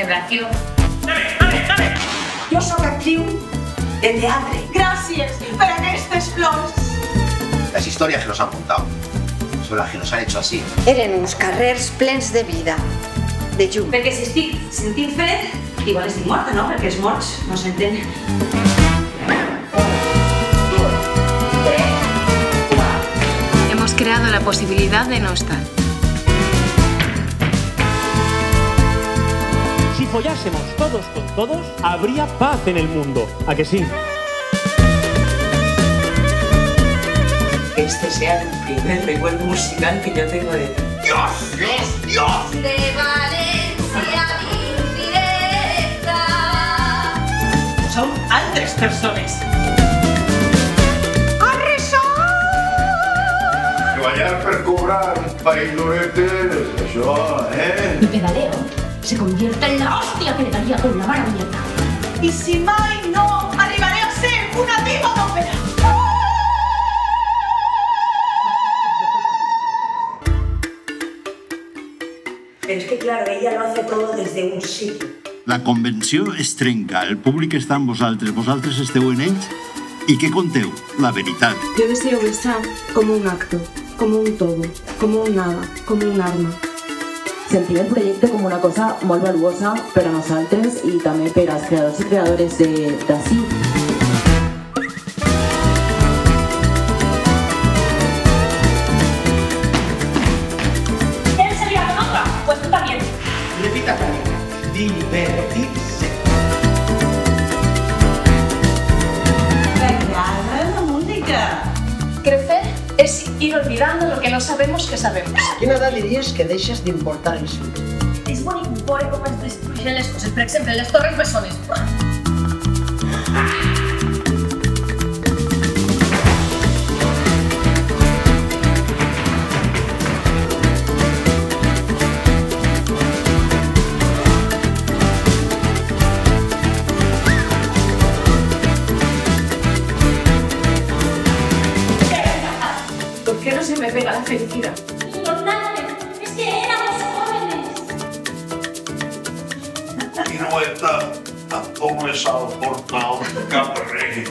celebració. Dale! Jo sóc actriu de teatre. Gràcies per aquestes flors. Las historias que nos han contado son las que nos han hecho así. Eren uns carrers plens de vida, de llum. Perquè si estic sentint fred, igual estic morta, no? Perquè els morts no senten. Hemos creado la posibilidad de no estar. Si follásemos todos con todos, habría paz en el mundo. ¿A que sí? Este sea el primer recuerdo musical que yo tengo de ti. ¡Dios! De Valencia indirecta. Som altres persones. Treballar per cobrar pailoretes, això, Mi pedaleo se convierte en la hostia que le daría con la mano abierta. I si mai no arribaré a ser una diva d'òpera. Pero es que claro, ella lo hace todo desde un sitio. La convenció es trenca, el públic està amb vosaltres esteu en ells, i què conteu? La veritat. Yo deseo besar como un acto, como un todo, como un nada, como un arma. Sentim el projecte com una cosa molt valuosa per a nosaltres i també per als creadors i creadores d'ací. ¿Él se lía con otra? Pues tú también. Repita conmigo. Divertirse. M'agrada la música. Crecer es ir olvidando lo que no sabemos que sabemos. ¿A quina edat diries que deixes d'importar el sud? És bonic veure com es destrueixen les coses. Per exemple, les Torres Bessones. ¿Por qué no se me pega la felicidad? Importante, es que éramos jóvenes. pirueta a todo esa portal cap rei.